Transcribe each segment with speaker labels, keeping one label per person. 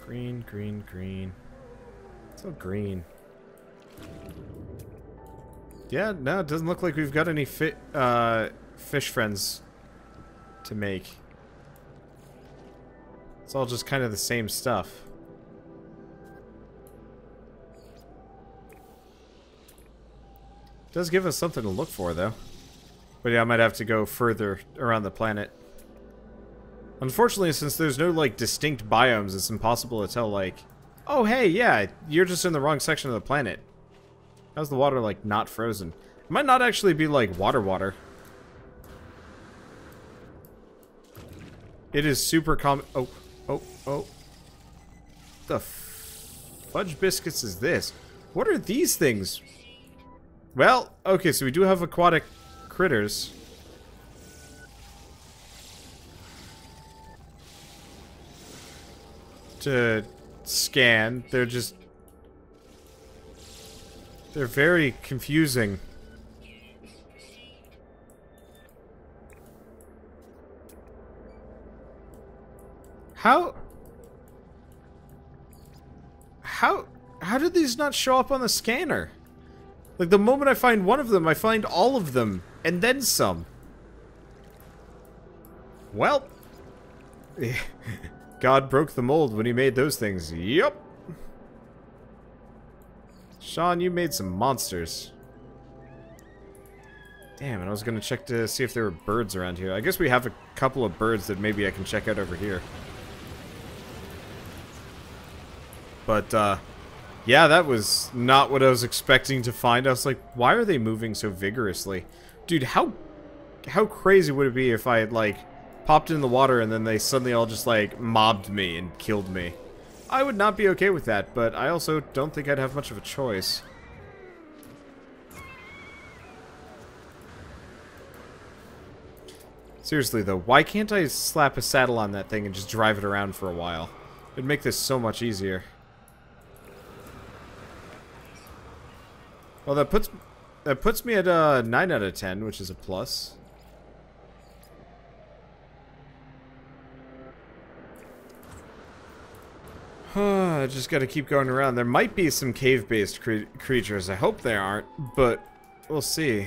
Speaker 1: Green, green, green. It's all green. Yeah, no, it doesn't look like we've got any fish friends to make. It's all just kind of the same stuff. Does give us something to look for, though. But yeah, I might have to go further around the planet. Unfortunately, since there's no, like, distinct biomes, it's impossible to tell, like... Oh, hey, yeah, you're just in the wrong section of the planet. How's the water, like, not frozen? It might not actually be, like, water. It is super common... Oh. The fudge biscuits is this? What are these things? Well, okay, so we do have aquatic critters. To scan. They're very confusing. How did these not show up on the scanner? Like, the moment I find one of them, I find all of them, and then some. Well, God broke the mold when he made those things. Yup. Sean, you made some monsters. Damn, and I was gonna check to see if there were birds around here. I guess we have a couple of birds that maybe I can check out over here. But, yeah, that was not what I was expecting to find. I was like, why are they moving so vigorously? Dude, how crazy would it be if I had, like, popped in the water and then they suddenly all just, like, mobbed me and killed me? I would not be okay with that, but I also don't think I'd have much of a choice. Seriously, though, why can't I slap a saddle on that thing and just drive it around for a while? It'd make this so much easier. Well, that puts me at 9 out of 10, which is a plus. I just gotta keep going around. There might be some cave-based creatures. I hope there aren't, but we'll see.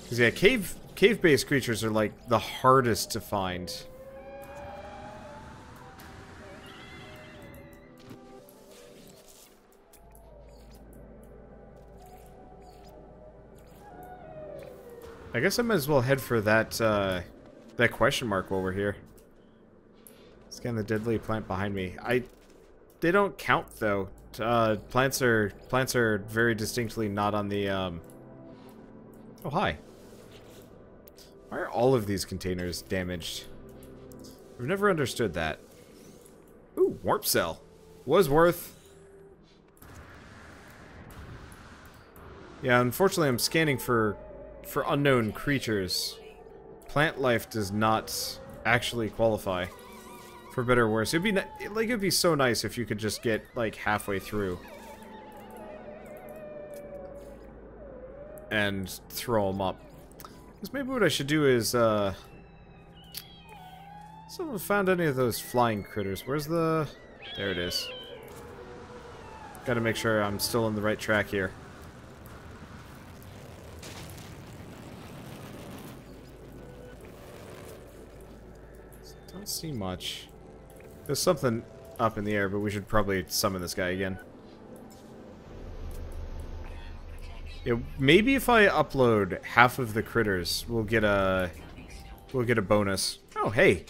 Speaker 1: Because, yeah, cave-based creatures are, like, the hardest to find. I guess I might as well head for that, that question mark while we're here. Scan the deadly plant behind me. They don't count, though. Plants are very distinctly not on the, Oh, hi. Why are all of these containers damaged? I've never understood that. Ooh, warp cell. Was worth. Yeah, unfortunately I'm scanning for unknown creatures. Plant life does not actually qualify. For better or worse. It'd be so nice if you could just get, like, halfway through. And throw them up. Because maybe what I should do is, someone found any of those flying critters. Where's the... There it is. Gotta make sure I'm still on the right track here. Don't see much. There's something up in the air, but we should probably summon this guy again. Yeah, maybe if I upload half of the critters, we'll get a bonus. Oh, hey.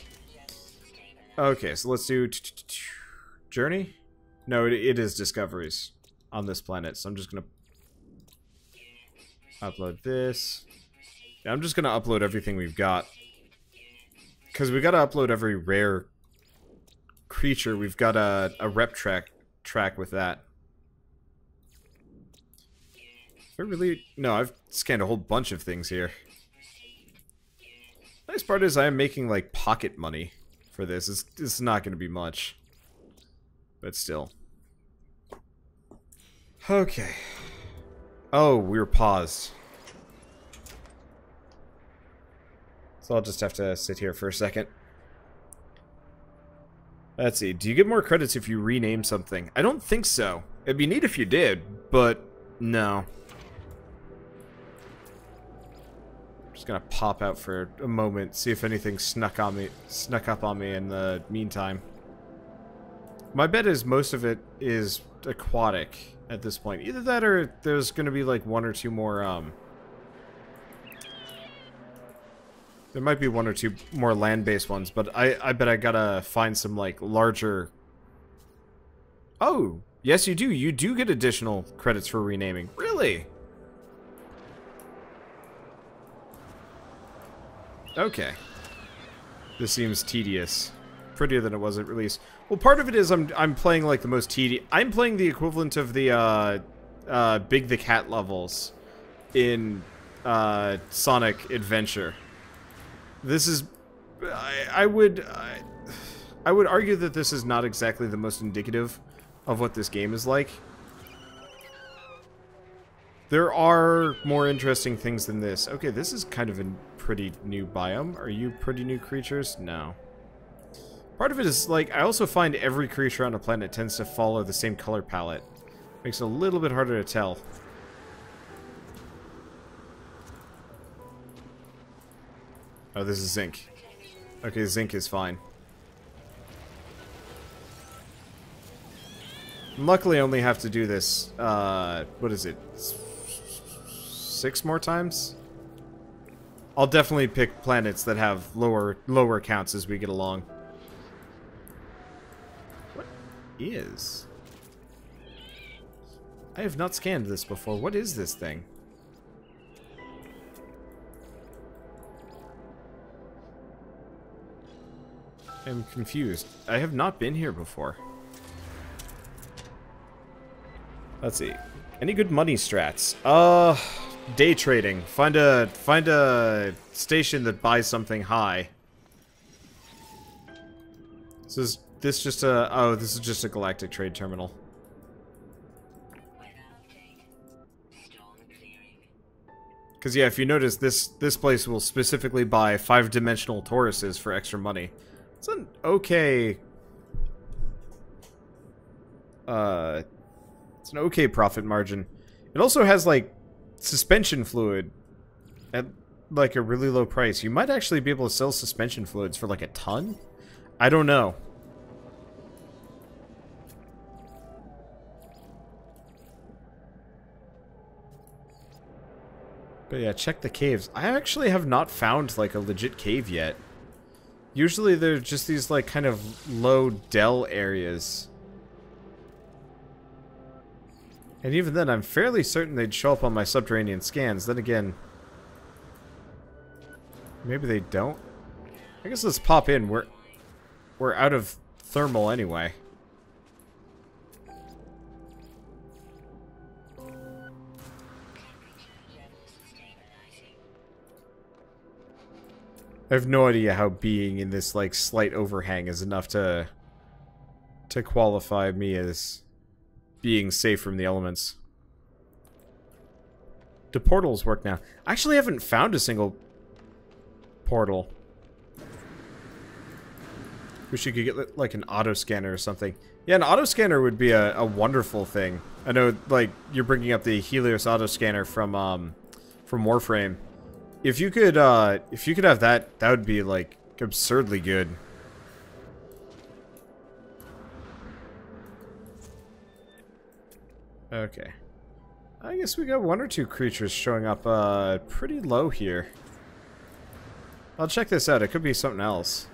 Speaker 1: Okay, so let's do journey. No, it is discoveries on this planet. So I'm just gonna upload this. Yeah, I'm just gonna upload everything we've got. Because we gotta upload every rare creature. We've got a rep track with that. I really... No, I've scanned a whole bunch of things here. Nice part is I am making, like, pocket money for this. It's not going to be much. But still. Okay. Oh, we were paused. So I'll just have to sit here for a second. Let's see. Do you get more credits if you rename something? I don't think so. It'd be neat if you did, but no. Just gonna pop out for a moment, see if anything snuck up on me in the meantime. My bet is most of it is aquatic at this point. Either that or there's gonna be like one or two more, there might be one or two more land-based ones, but I bet I gotta find some, like, larger... Oh! Yes, you do. You do get additional credits for renaming. Really? Okay. This seems tedious. Prettier than it was at release. Well, part of it is I'm playing, like, the most tedious... I'm playing the equivalent of the, Big the Cat levels in, Sonic Adventure. This is... I would argue that this is not exactly the most indicative of what this game is like. There are more interesting things than this. Okay, this is kind of a pretty new biome. Are you pretty new creatures? No. Part of it is, like, I also find every creature on a planet tends to follow the same color palette. Makes it a little bit harder to tell. Oh, this is zinc. Okay, zinc is fine. Luckily, I only have to do this, what is it? 6 more times? I'll definitely pick planets that have lower counts as we get along. What is? I have not scanned this before. What is this thing? I'm confused. I have not been here before. Let's see. Any good money strats? Day trading. Find a station that buys something high. So is this just a... Oh, this is just a galactic trade terminal. Because, yeah, if you notice, this place will specifically buy 5-dimensional Tauruses for extra money. It's an okay... it's an okay profit margin. It also has, like, suspension fluid at, like, a really low price. You might actually be able to sell suspension fluids for, like, a ton? I don't know. But yeah, check the caves. I actually have not found, like, a legit cave yet. Usually they're just these, like, kind of low dell areas. And even then, I'm fairly certain they'd show up on my subterranean scans. Then again, maybe they don't. I guess let's pop in. We're out of thermal anyway. I have no idea how being in this, like, slight overhang is enough to qualify me as being safe from the elements. Do portals work now? I actually haven't found a single portal. Wish you could get, like, an auto-scanner or something. Yeah, an auto-scanner would be a wonderful thing. I know, like, you're bringing up the Helios auto-scanner from Warframe. If you could have that, that would be, like, absurdly good. Okay. I guess we got 1 or 2 creatures showing up, pretty low here. I'll check this out. It could be something else.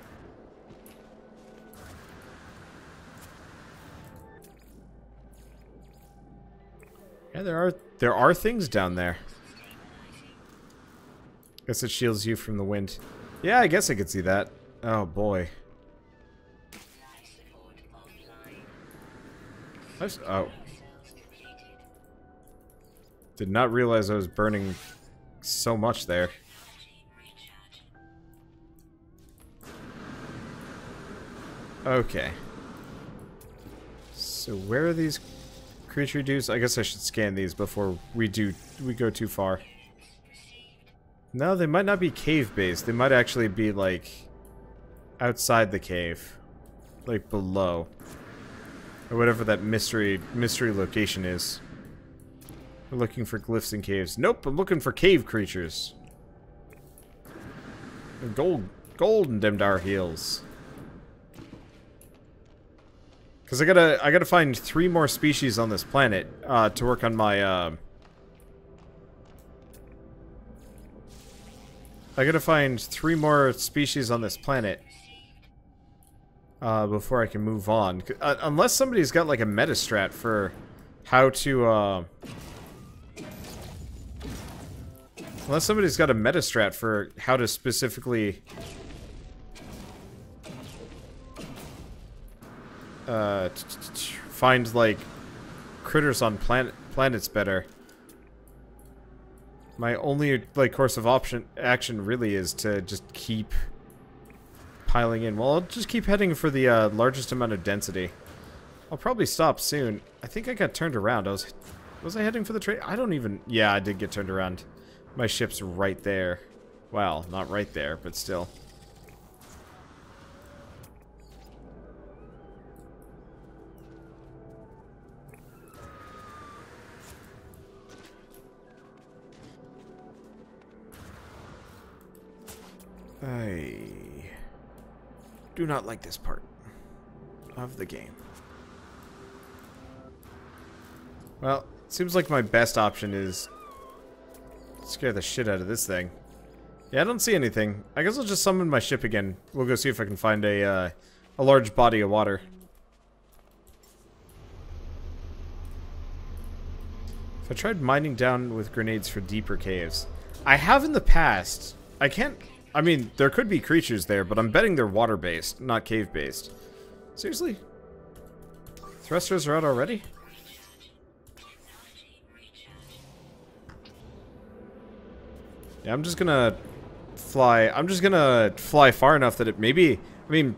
Speaker 1: Yeah, there are things down there. Guess it shields you from the wind. Yeah, I guess I could see that. Oh boy. Oh. Did not realize I was burning so much there. Okay. So where are these creature dudes? I guess I should scan these before we go too far. No, they might not be cave-based. They might actually be, like, outside the cave. like, below. Or whatever that mystery location is. We're looking for glyphs and caves. Nope, I'm looking for cave creatures. Gold in Demdar Hills. Because I gotta find 3 more species on this planet to work on my I gotta find 3 more species on this planet before I can move on. Unless somebody's got like a meta strat for how to unless somebody's got a meta strat for how to specifically find like critters on planets better. My only like course of action really is to just keep piling in. Well, I'll just keep heading for the largest amount of density. I'll probably stop soon. I think I got turned around. Was I heading for the trade? I don't even... Yeah, I did get turned around. My ship's right there. Well, not right there, but still. I do not like this part of the game. Well, it seems like my best option is scare the shit out of this thing. Yeah, I don't see anything. I guess I'll just summon my ship again. We'll go see if I can find a large body of water. If I tried mining down with grenades for deeper caves. I have in the past. I can't... I mean, there could be creatures there, but I'm betting they're water-based, not cave-based. Seriously? Thrusters are out already? Yeah, I'm just gonna fly far enough that it maybe... I mean,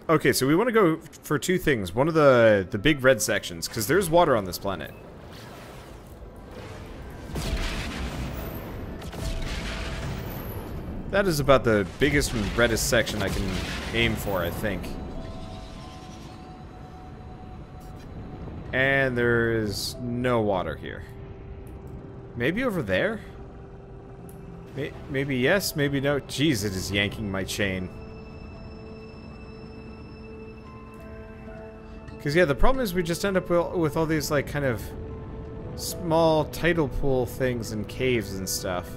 Speaker 1: okay, so we want to go for 2 things. One of the big red sections, because there's water on this planet. That is about the biggest and reddest section I can aim for, I think. And there is no water here. Maybe over there? Maybe yes, maybe no. Jeez, it is yanking my chain. Because, yeah, the problem is we just end up with all these, like, kind of small tidal pool things and caves and stuff.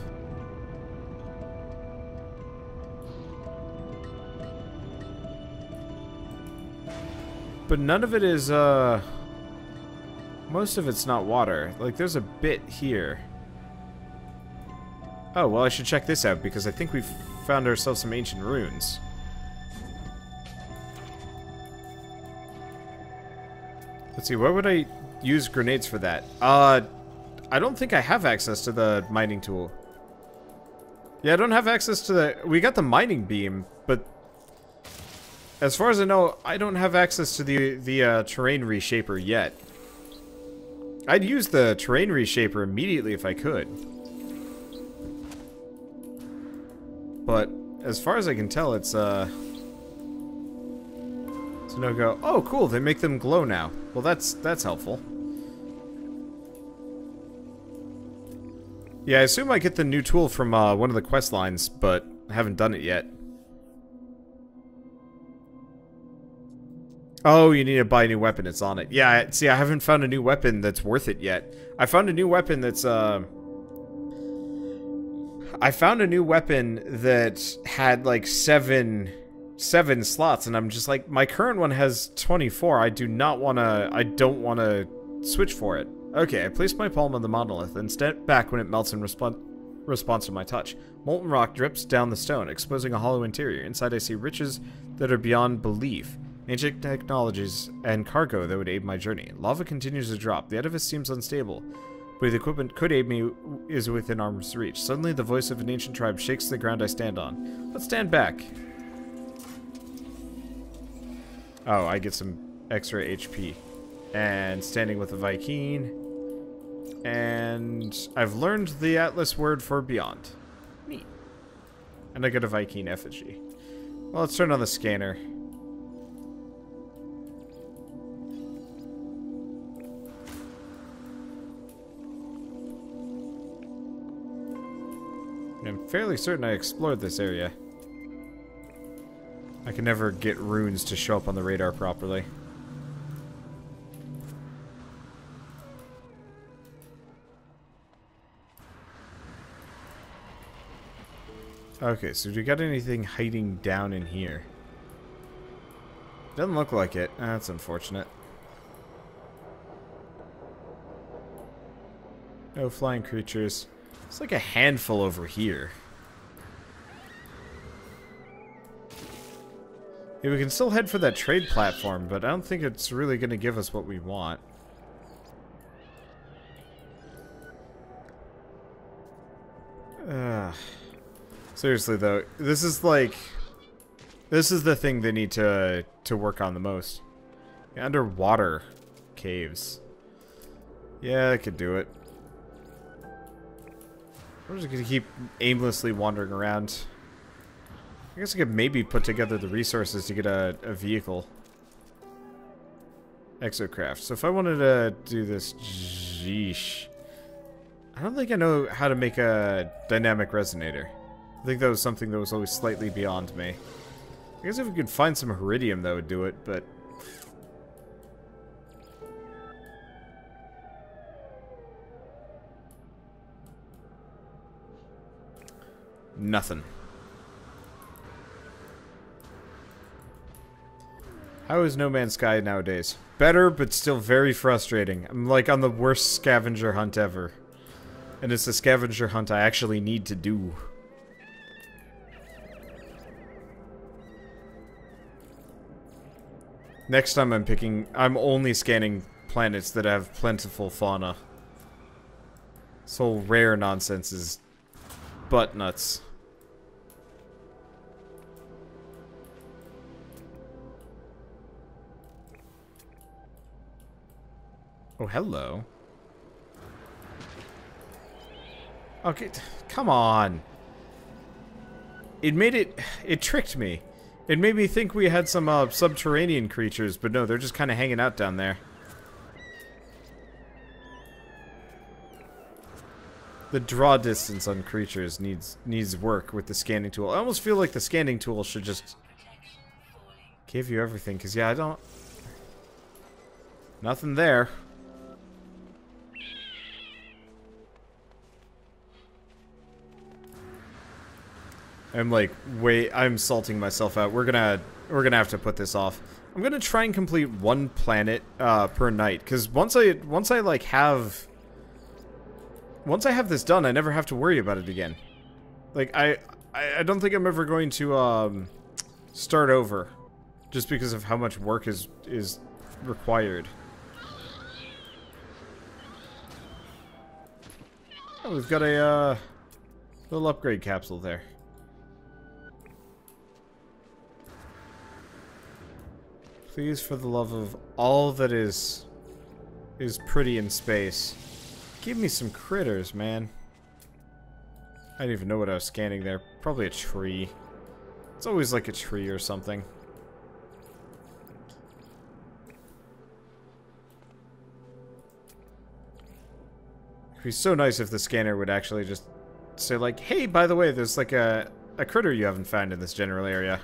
Speaker 1: But none of it is, most of it's not water. Like, there's a bit here. Oh, well, I should check this out, because I think we've found ourselves some ancient ruins. Let's see, where would I use grenades for that? I don't think I have access to the mining tool. Yeah, I don't have access to the... We got the mining beam, but... As far as I know, I don't have access to the terrain reshaper yet. I'd use the terrain reshaper immediately if I could. But as far as I can tell, it's a no-go. Oh, cool! They make them glow now. Well, that's helpful. Yeah, I assume I get the new tool from one of the quest lines, but I haven't done it yet. Oh, you need to buy a new weapon. It's on it. Yeah, see, I haven't found a new weapon that's worth it yet. I found a new weapon that's, I found a new weapon that had, like, seven slots, and I'm just like, my current one has 24. I don't want to switch for it. Okay, I placed my palm on the monolith and step back when it melts in response to my touch. Molten rock drips down the stone, exposing a hollow interior. Inside I see riches that are beyond belief. Ancient technologies and cargo that would aid my journey. Lava continues to drop. The edifice seems unstable, but the equipment could aid me is within arm's reach. Suddenly, the voice of an ancient tribe shakes the ground I stand on. Let's stand back. Oh, I get some extra HP. And standing with a Viking. And I've learned the Atlas word for beyond. Neat. And I get a Viking effigy. Well, let's turn on the scanner. fairly certain I explored this area. I can never get runes to show up on the radar properly. Okay, so do we got anything hiding down in here? Doesn't look like it. That's unfortunate. No flying creatures. It's like a handful over here. Yeah, we can still head for that trade platform, but I don't think it's really going to give us what we want. Seriously though, this is the thing they need to work on the most. Yeah, underwater caves. Yeah, I could do it. I'm just gonna keep aimlessly wandering around. I guess I could maybe put together the resources to get a vehicle. Exocraft. So if I wanted to do this, jeesh. I don't think I know how to make a dynamic resonator. I think that was something that was always slightly beyond me. I guess if we could find some iridium that would do it, but... nothing. How is No Man's Sky nowadays? Better, but still very frustrating. I'm like on the worst scavenger hunt ever. And it's a scavenger hunt I actually need to do. Next time I'm only scanning planets that have plentiful fauna. This whole rare nonsense is butt nuts. Oh, hello. Okay, come on. It tricked me. It made me think we had some subterranean creatures, but no, they're just kind of hanging out down there. The draw distance on creatures needs work with the scanning tool. I almost feel like the scanning tool should just give you everything, because yeah, I don't... nothing there. I'm like, wait, I'm salting myself out. We're gonna have to put this off. I'm gonna try and complete one planet per night, because once I have this done, I never have to worry about it again. Like I don't think I'm ever going to start over, just because of how much work is required. Oh, we've got a little upgrade capsule there. Please, for the love of all that is pretty in space, give me some critters, man. I didn't even know what I was scanning there. Probably a tree. It's always like a tree or something. It'd be so nice if the scanner would actually just say like, hey, by the way, there's like a critter you haven't found in this general area.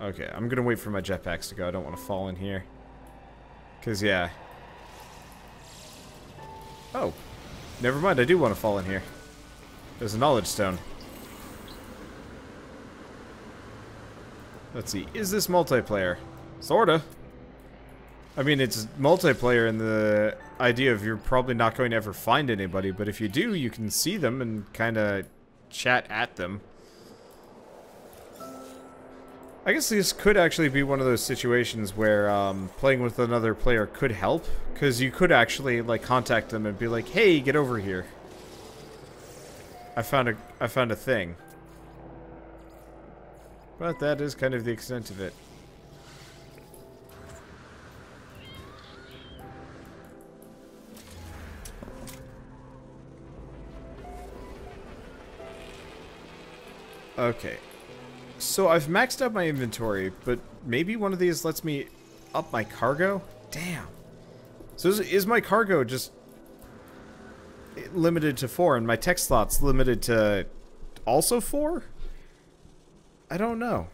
Speaker 1: Okay, I'm gonna wait for my jetpacks to go. I don't want to fall in here. Cause yeah. Oh. Never mind, I do want to fall in here. There's a knowledge stone. Let's see, is this multiplayer? Sorta. I mean, it's multiplayer in the idea of you're probably not going to ever find anybody, but if you do, you can see them and kinda chat at them. I guess this could actually be one of those situations where playing with another player could help, because you could actually like contact them and be like, "Hey, get over here. I found a thing." But that is kind of the extent of it. Okay. So I've maxed out my inventory, but maybe one of these lets me up my cargo? Damn. So is my cargo just limited to 4 and my text slot's limited to also 4? I don't know.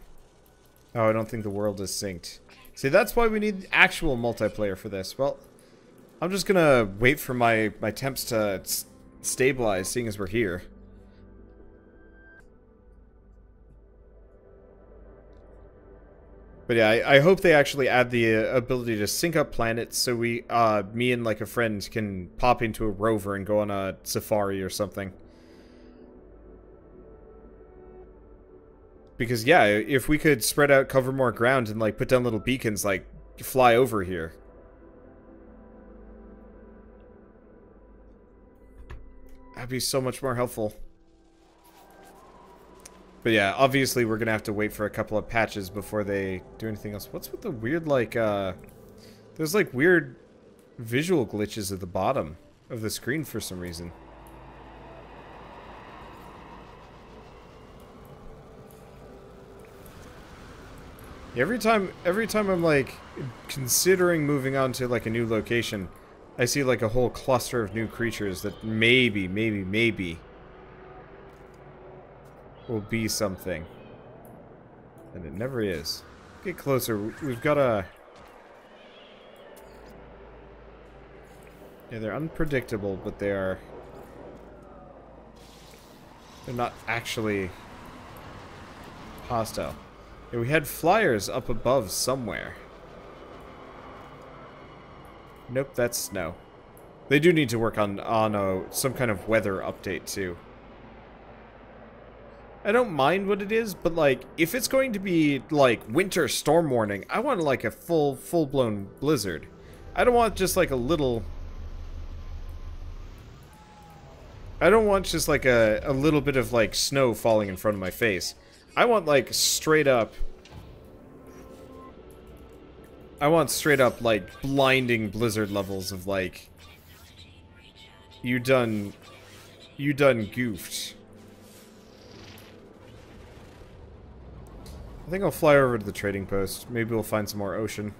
Speaker 1: Oh, I don't think the world is synced. See, that's why we need actual multiplayer for this. Well, I'm just gonna wait for my temps to stabilize, seeing as we're here. But yeah, I hope they actually add the ability to sync up planets so we, me and like a friend can pop into a rover and go on a safari or something. Because yeah, if we could spread out, cover more ground, and like put down little beacons, like fly over here. That'd be so much more helpful. But yeah, obviously we're gonna have to wait for a couple of patches before they do anything else. What's with the weird, like, there's like weird visual glitches at the bottom of the screen for some reason. Every time I'm like considering moving on to like a new location, I see like a whole cluster of new creatures that maybe will be something. And it never is. Get closer. We've got a... Yeah, they're unpredictable, but they're not actually hostile. Yeah, we had flyers up above somewhere. Nope, that's snow. They do need to work on some kind of weather update too. I don't mind what it is, but like if it's going to be like winter storm warning, I want like a full-blown blizzard. I don't want just like a little. I don't want just like a little bit of like snow falling in front of my face. I want like straight up. I want straight up like blinding blizzard levels of like you done goofed. I think I'll fly over to the trading post. Maybe we'll find some more ocean.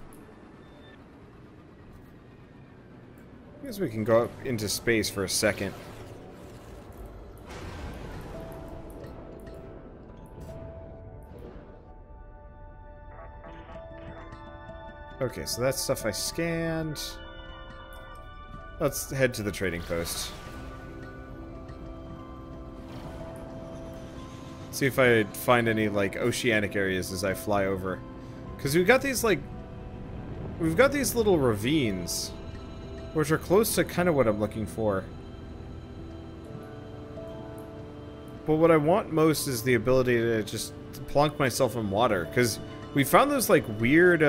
Speaker 1: I guess we can go up into space for a second. Okay, so that's stuff I scanned. Let's head to the trading post. See if I find any, like, oceanic areas as I fly over. Because we've got these, like... We've got these little ravines, which are close to kind of what I'm looking for. But what I want most is the ability to just plunk myself in water. Because we found those, like, weird,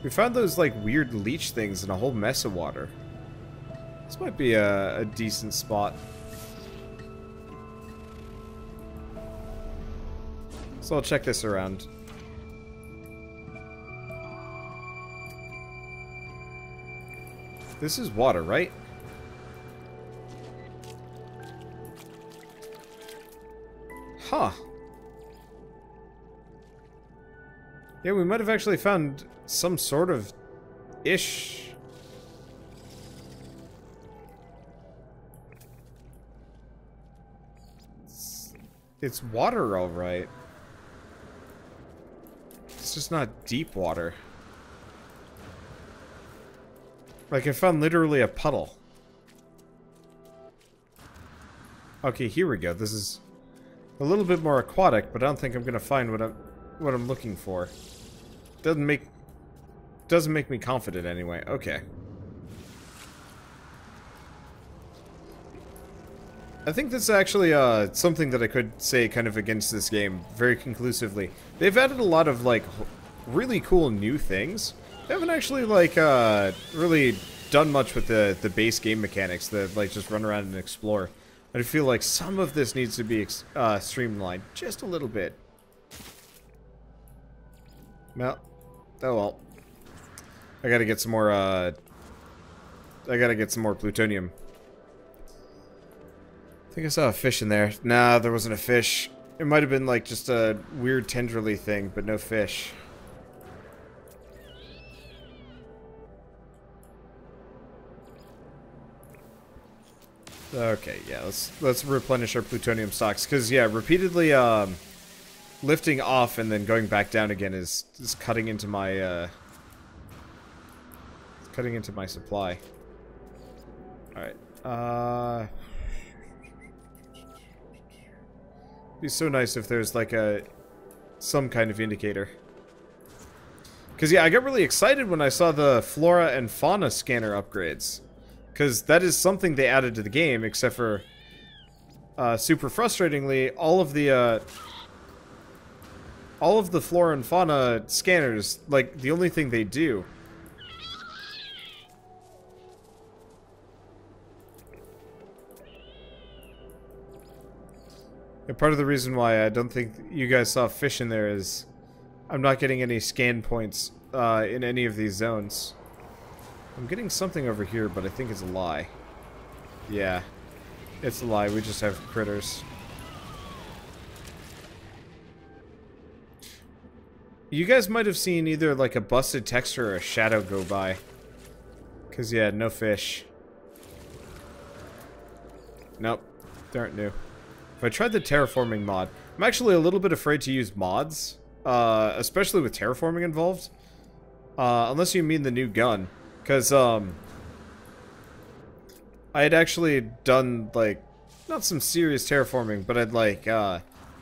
Speaker 1: we found those, like, weird leech things in a whole mess of water. This might be a decent spot. So I'll check this around. This is water, right? Huh. Yeah, we might have actually found some sort of ish. It's water, all right. It's just not deep water. Like, I found literally a puddle. Okay, here we go. This is a little bit more aquatic, but I don't think I'm gonna find what I'm looking for. Doesn't make me confident anyway. Okay. I think that's actually something that I could say kind of against this game very conclusively. They've added a lot of like really cool new things. They haven't actually like really done much with the base game mechanics that like just run around and explore. I feel like some of this needs to be streamlined just a little bit. Well, oh well. I gotta get some more. I gotta get some more plutonium. I think I saw a fish in there. Nah, there wasn't a fish. It might have been like just a weird tendrily thing, but no fish. Okay, yeah, let's replenish our plutonium stocks, because yeah, repeatedly lifting off and then going back down again is cutting into my supply. Alright. Be so nice if there's like some kind of indicator. Because yeah, I got really excited when I saw the flora and fauna scanner upgrades. Because that is something they added to the game, except for super frustratingly, all of the flora and fauna scanners, like, the only thing they do and part of the reason why I don't think you guys saw fish in there is I'm not getting any scan points in any of these zones. I'm getting something over here, but I think it's a lie. Yeah, it's a lie. We just have critters. You guys might have seen either like a busted texture or a shadow go by. Because, yeah, no fish. Nope, they aren't new. If I tried the terraforming mod, I'm actually a little bit afraid to use mods, especially with terraforming involved. Unless you mean the new gun. Because, I had actually done, like, not some serious terraforming, but I'd, like, I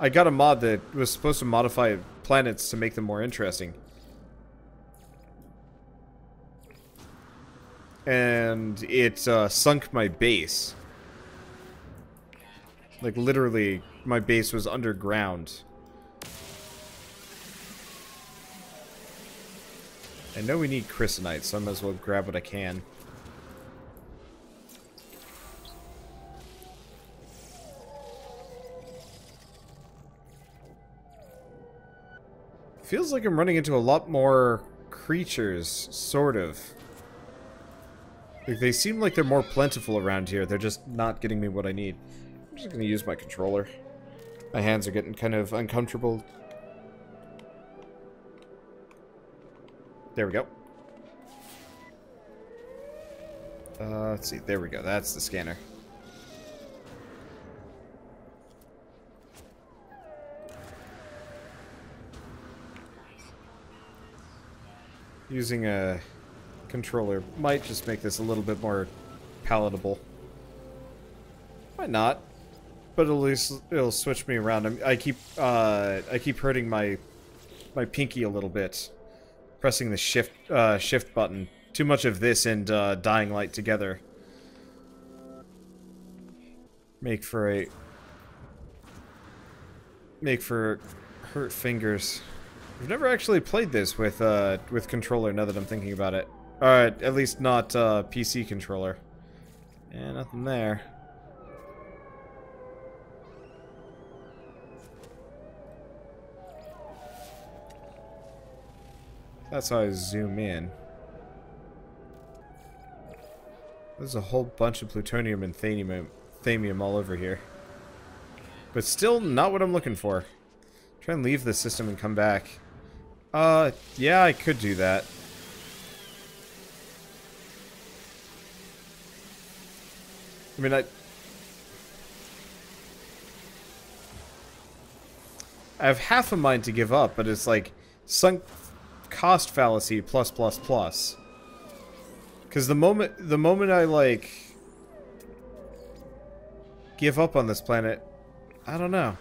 Speaker 1: got a mod that was supposed to modify planets to make them more interesting. And it, sunk my base. Like, literally, my base was underground. I know we need chrysonite, so I might as well grab what I can. Feels like I'm running into a lot more creatures, sort of. Like, they seem like they're more plentiful around here. They're just not getting me what I need. I'm just gonna use my controller. My hands are getting kind of uncomfortable. There we go. Let's see. There we go. That's the scanner. Using a controller might just make this a little bit more palatable. Might not, but at least it'll switch me around. I keep hurting my pinky a little bit, pressing the shift button. Too much of this and dying light together make for hurt fingers. I've never actually played this with controller. Now that I'm thinking about it, alright, at least not PC controller. Yeah, nothing there. That's how I zoom in. There's a whole bunch of plutonium and thamium all over here. But still not what I'm looking for. Try and leave the system and come back. Yeah, I could do that. I mean, I have half a mind to give up, but it's like sunk cost fallacy plus plus plus. Because the moment I like give up on this planet, I don't know.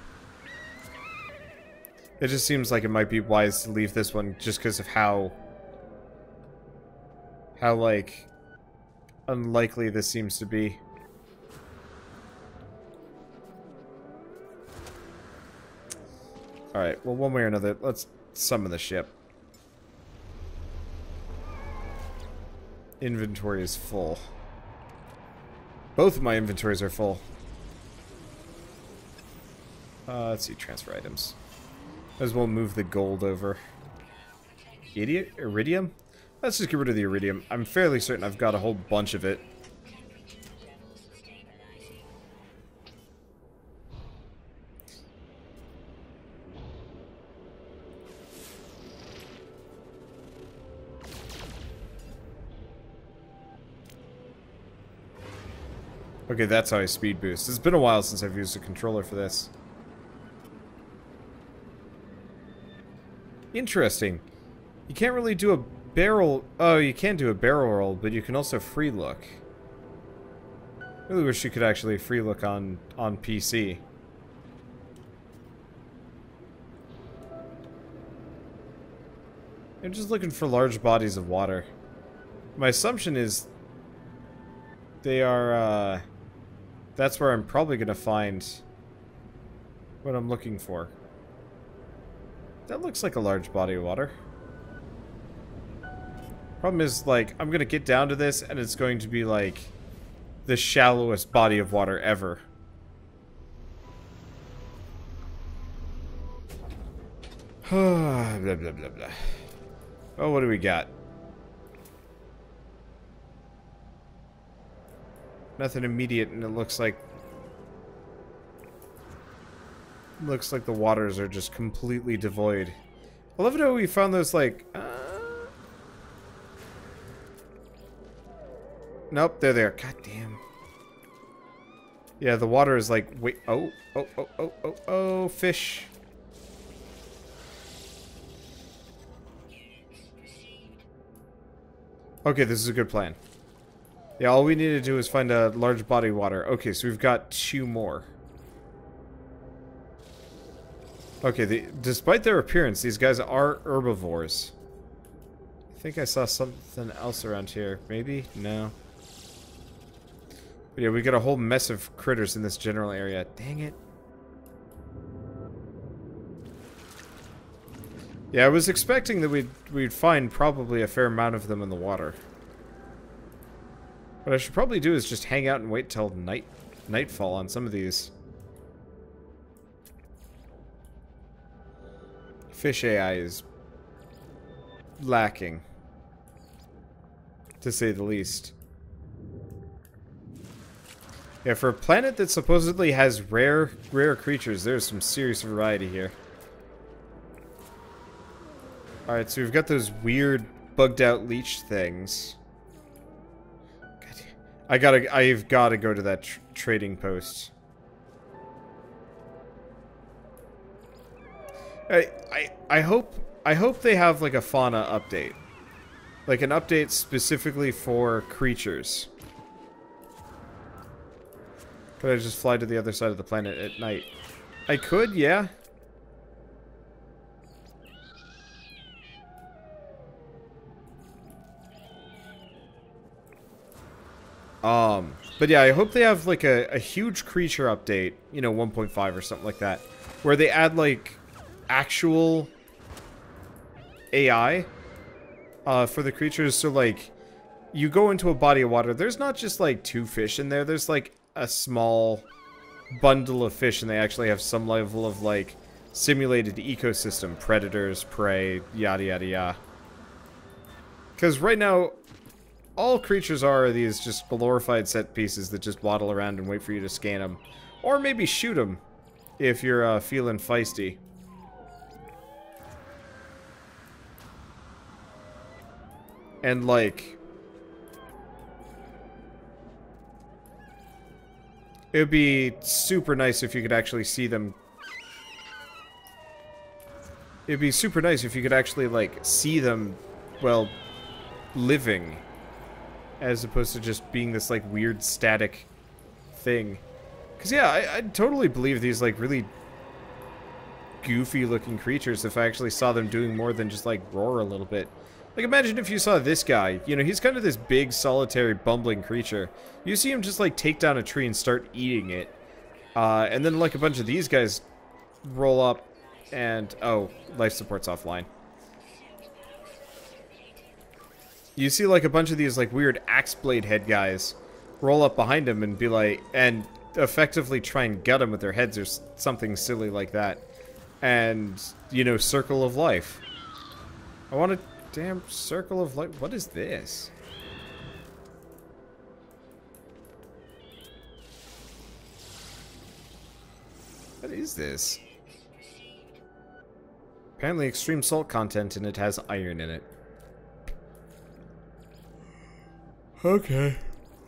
Speaker 1: It just seems like it might be wise to leave this one just because of how like unlikely this seems to be. Alright, well, one way or another, let's summon the ship. Inventory is full. Both of my inventories are full. Let's see, transfer items. Might as well move the gold over. Iridium? Let's just get rid of the iridium. I'm fairly certain I've got a whole bunch of it. Okay, that's how I speed boost. It's been a while since I've used a controller for this. Interesting. You can't really do a barrel... Oh, you can do a barrel roll, but you can also free look. Really wish you could actually free look on PC. I'm just looking for large bodies of water. My assumption is they are, that's where I'm probably going to find what I'm looking for. That looks like a large body of water. Problem is, like, I'm going to get down to this and it's going to be, like, the shallowest body of water ever. Blah, blah, blah, blah. Oh, what do we got? Nothing immediate, and it looks like the waters are just completely devoid. I love it how we found those, like, nope, they're there. God damn. Yeah, the water is like, wait, oh, fish. Okay, this is a good plan. Yeah, all we need to do is find a large body of water. Okay, so we've got 2 more. Okay, despite their appearance, these guys are herbivores. I think I saw something else around here. Maybe? No. But yeah, we got a whole mess of critters in this general area. Dang it. Yeah, I was expecting that we'd find probably a fair amount of them in the water. What I should probably do is just hang out and wait till nightfall on some of these. Fish AI is lacking, to say the least. Yeah, for a planet that supposedly has rare creatures, there's some serious variety here. Alright, so we've got those weird bugged out leech things. God, I've gotta go to that trading post. I hope they have like a fauna update. Like an update specifically for creatures. Could I just fly to the other side of the planet at night? I could, yeah. But yeah, I hope they have like a huge creature update, you know, 1.5 or something like that, where they add like actual AI for the creatures. So like, you go into a body of water, there's not just like 2 fish in there, there's like a small bundle of fish, and they actually have some level of like simulated ecosystem, predators, prey, yada yada yada. Because right now, all creatures are these just glorified set pieces that just waddle around and wait for you to scan them. Or maybe shoot them, if you're feeling feisty. And like, it would be super nice if you could actually see them. It'd be super nice if you could actually like see them, well, living. As opposed to just being this, like, weird static thing. Because, yeah, I'd totally believe these, like, really goofy-looking creatures if I actually saw them doing more than just, like, roar a little bit. Like, imagine if you saw this guy. You know, he's kind of this big, solitary, bumbling creature. You see him just, like, take down a tree and start eating it. And then, like, a bunch of these guys roll up and... Oh, life support's offline. You see, like, a bunch of these, like, weird axe blade head guys roll up behind him and be like, and effectively try and gut him with their heads or something silly like that. And, you know, circle of life. I want a damn circle of life. What is this? What is this? Apparently extreme salt content, and it has iron in it. Okay.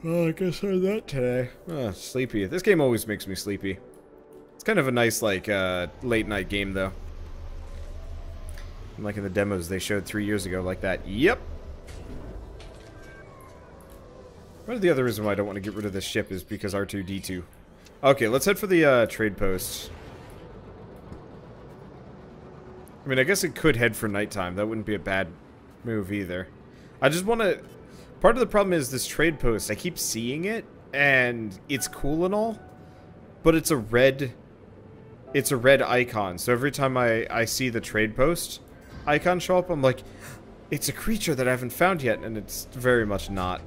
Speaker 1: Oh, I guess I heard that today. Oh, sleepy. This game always makes me sleepy. It's kind of a nice, like, late night game, though. Like in the demos they showed 3 years ago, like that. Yep! Part of the other reason why I don't want to get rid of this ship is because R2-D2. Okay, let's head for the, trade post. I mean, I guess it could head for nighttime. That wouldn't be a bad move either. I just want to... Part of the problem is this trade post. I keep seeing it, and it's cool and all, but it's a red... It's a red icon. So every time I see the trade post icon show up, I'm like, it's a creature that I haven't found yet, and it's very much not.